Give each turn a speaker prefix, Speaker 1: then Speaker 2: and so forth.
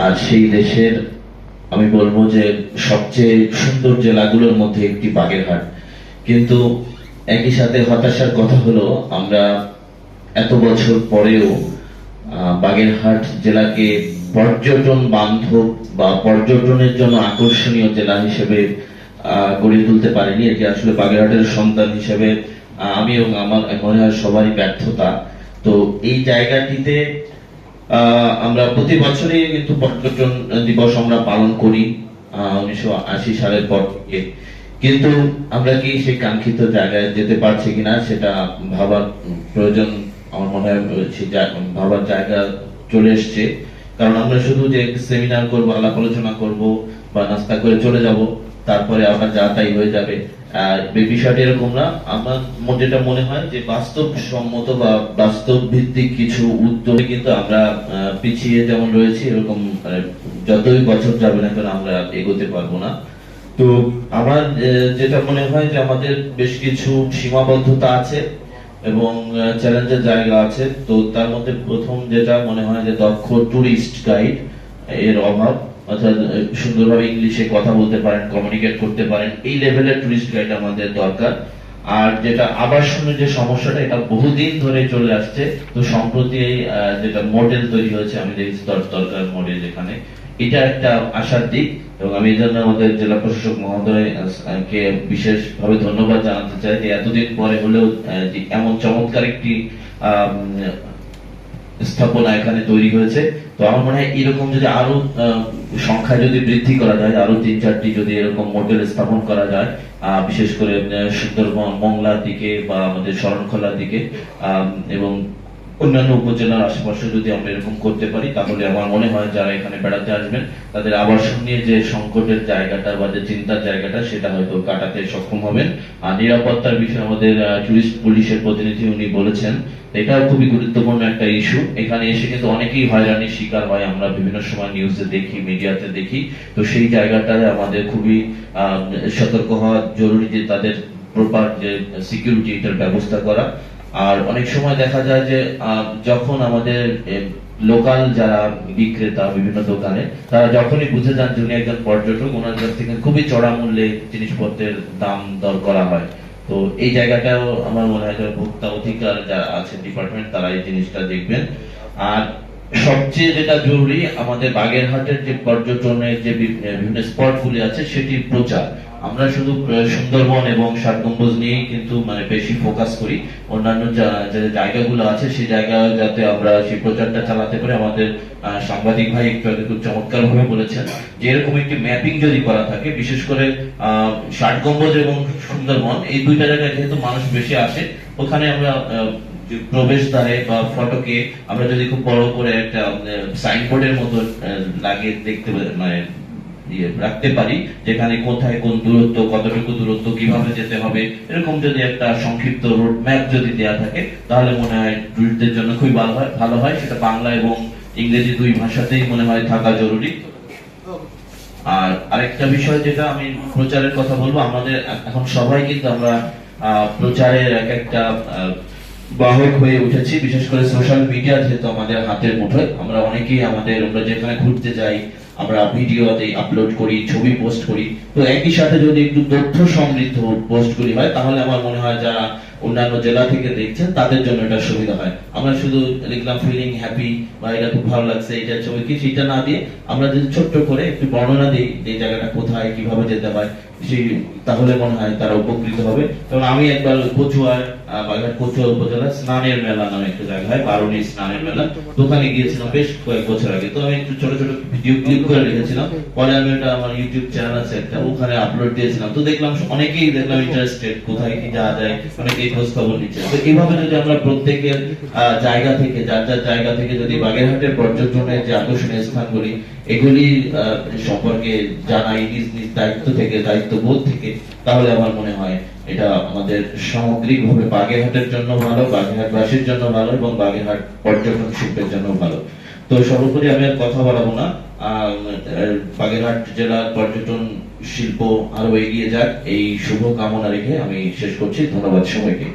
Speaker 1: আর সেই দেশের আমি বলবো যে সবচেয়ে সুন্দর জেলাগুলোর মধ্যে একটি বাগেরহাট। কিন্তু একই সাথে হতাশার কথা হলো আমরা এত বছর পরেও বাগেরহাট জেলাকে পর্যটন বান্ধব বা পর্যটনের জন্য আকর্ষণীয় জেলা হিসেবে গড়ে তুলতে পারিনি। এটি আসলে বাগেরহাটের সন্তান হিসেবে আমি এবং আমার মনে হয় সবারই ব্যর্থতা। তো এই জায়গাটিতে আমরা প্রতি বছরই কিন্তু পর্যটন দিবস আমরা পালন করি 1980 সালের পর থেকে। কিন্তু আমরা কি সেই কাঙ্ক্ষিত জায়গায় যেতে পারছি কিনা সেটা ভাবার প্রয়োজন। আমার মনে হয় ভাবার জায়গা চলে এসছে। কারণ আমরা শুধু যে সেমিনার করব, আলাপ আলোচনা করব বা নাস্তা করে চলে যাব, তারপরে আবার যা তাই হয়ে যাবে, বিষয়টা এরকম না। আমার যেটা মনে হয় যে বাস্তবসম্মত বা বাস্তব ভিত্তিক কিছু উদ্যোগে কিন্তু আমরা পিছিয়ে যেমন রয়েছি, এরকম যতই বছর যাবে না কেন আমরা এগোতে পারবো না। তো আমার যেটা মনে হয় যে আমাদের বেশ কিছু সীমাবদ্ধতা আছে এবং চ্যালেঞ্জের জায়গা আছে। তো তার মধ্যে প্রথম যেটা মনে হয় যে দক্ষ টুরিস্ট গাইড এর অভাব, অর্থাৎ সুন্দরভাবে ইংলিশে কথা বলতে পারেন, কমিউনিকেট করতে পারেন, এই লেভেলের টুরিস্ট গাইড আমাদের দরকার। আর যেটা আবাসনের যে সমস্যাটা, এটা বহুদিন ধরে চলে আসছে। তো সম্প্রতি যেটা মডেল তৈরি হয়েছে, আমি দেখছি দরকার মডেল এখানে, এটা একটা আশার দিক। এবং আমি এই জন্য আমাদের জেলা প্রশাসক মহোদয় কে বিশেষভাবে ধন্যবাদ জানাতে চাই যে এতদিন পরে হলেও এমন চমৎকার একটি স্থাপনা এখানে তৈরি হয়েছে। তো আমার মনে হয় এরকম যদি আরো সংখ্যা যদি বৃদ্ধি করা যায়, আরো 3-4টি যদি এরকম মডেল স্থাপন করা যায়, বিশেষ করে সুন্দরবন মংলার দিকে বা আমাদের শরণখোলার দিকে এবং অন্যান্য উপজেলার আশেপাশে যদি আমরা এরকম করতে পারি, তাহলে আমার মনে হয় যারা এখানে বেড়াতে আসবেন তাদের আবাসন নিয়ে যে সংকটের জায়গাটা বা যে চিন্তার জায়গাটা, সেটা হয়তো কাটাতে সক্ষম হবেন। আর নিরাপত্তার বিষয়ে আমাদের টুরিস্ট পুলিশের প্রতিনিধি উনি বলেছেন, এটাও খুবই গুরুত্বপূর্ণ একটা ইস্যু। এখানে এসে কিন্তু অনেকেই হয়রানির শিকার হয়, আমরা বিভিন্ন সময় নিউজে দেখি, মিডিয়াতে দেখি। তো সেই জায়গাটায় আমাদের খুবই সতর্ক হওয়া জরুরি যে তাদের প্রপার যে সিকিউরিটি, এটার ব্যবস্থা করা। আর অনেক সময় দেখা যায় যে যখন আমাদের লোকাল যারা বিক্রেতা বিভিন্ন দোকানে, তারা যখনই বুঝে যান যে উনি একজন পর্যটক, ওনার কাছ থেকে খুবই চড়া মূল্যে জিনিসপত্রের দাম দর করা হয়। তো এই জায়গাটাও আমার মনে হয় ভোক্তা অধিকার যারা আছে ডিপার্টমেন্ট, তারা এই জিনিসটা দেখবেন। আর সবচেয়ে যেটা জরুরি, আমাদের বাগেরহাটের যে পর্যটনের যে বিভিন্ন স্পট গুলি আছে, সেটির প্রচার। আমরা শুধু সুন্দরবন এবং ষাট গম্বুজ নিয়েই কিন্তু মানে বেশি ফোকাস করি। অন্যান্য যে জায়গাগুলো আছে সেই জায়গায় যাতে আমরা সেই প্রচারটা চালাতে পারি। আমাদের সাংবাদিক ভাই একটু আগে খুব চমৎকার ভাবে বলেছেন যে এরকম একটি ম্যাপিং যদি করা থাকে, বিশেষ করে ষাট গম্বুজ এবং সুন্দরবন এই দুইটা জায়গায় যেহেতু মানুষ বেশি আসে, ওখানে আমরা প্রবেশদ্বারে বা ফটকে আমরা যদি খুব বড় করে একটা সাইনবোর্ডের মতো লাগিয়ে দেখতে মানে রাখতে পারি, যেখানে কোথায় কোন দূরত্ব, কতটুকু দূরত্ব, কিভাবে যেতে হবে, এরকম যদি একটা সংক্ষিপ্ত রোড ম্যাপ যদি দেওয়া থাকে, তাহলে মনে হয় টুরিস্টদের জন্য খুবই ভালো হয়। সেটা বাংলা এবং ইংরেজি দুই ভাষাতেই মনে হয় থাকা জরুরি। আর আরেকটা বিষয় যেটা আমি প্রচারের কথা বলবো, আমাদের এখন সবাই কিন্তু আমরা প্রচারের এক একটা বাহক হয়ে উঠেছি। বিশেষ করে সোশ্যাল মিডিয়া যেহেতু আমাদের হাতের মুঠোয়, আমরা অনেকেই আমরা যেখানে ঘুরতে যাই আমরা ভিডিও আপলোড করি, ছবি পোস্ট করি। তো একই সাথে যদি একটু তথ্য সমৃদ্ধ পোস্ট করি হয়, তাহলে আমার মনে হয় যারা অন্যান্য জেলা থেকে দেখছেন তাদের জন্য এটা সুবিধা হয়। আমরা শুধু লিখলাম ফিলিং হ্যাপি বা এটা খুব ভালো লাগছে, এটা ছবি কি, সেটা না দিয়ে আমরা যদি ছোট্ট করে একটু বর্ণনা দিই যে জায়গাটা কোথায়, কিভাবে যেতে হয়, সেই তাহলে মনে হয় তারা উপকৃত হবে। কারণ আমি একবার কচুয়ায় বাগেরহাট কচুয়া উপজেলা স্নানের মেলা নামে একটা জায়গা হয়, বারুণী স্নানের মেলা, দোকানে গিয়েছিলাম বেশ কয়েক বছর আগে। তো আমি একটু ছোট ছোট ভিডিও ক্লিপ করে রেখেছিলাম, পরে আমি ওটা আমার ইউটিউব চ্যানেল আছে একটা, ওখানে আপলোড দিয়েছিলাম। তো দেখলাম অনেকেই ইন্টারেস্টেড, কোথায় কি যাওয়া যায়, অনেকেই খোঁজ খবর নিচ্ছে। তো এইভাবে যদি আমরা প্রত্যেকের জায়গা থেকে, যার যার জায়গা থেকে যদি বাগেরহাটের পর্যটনের যে আকর্ষণীয় স্থানগুলি, এগুলি সম্পর্কে জানাই নিজ নিজ দায়িত্ব থেকে, দায়িত্ববোধ থেকে, তাহলে আমার মনে হয় এটা আমাদের সামগ্রিকভাবে বাগেরহাটের জন্য ভালো, বাগেরহাটবাসীর জন্য ভালো এবং বাগেরহাট পর্যটন শিল্পের জন্য ভালো। তো সর্বোপরি আমি আর কথা বাড়াবো না। বাগেরহাট জেলার পর্যটন শিল্প আরো এগিয়ে যাক, এই শুভ কামনা রেখে আমি শেষ করছি। ধন্যবাদ সবাইকে।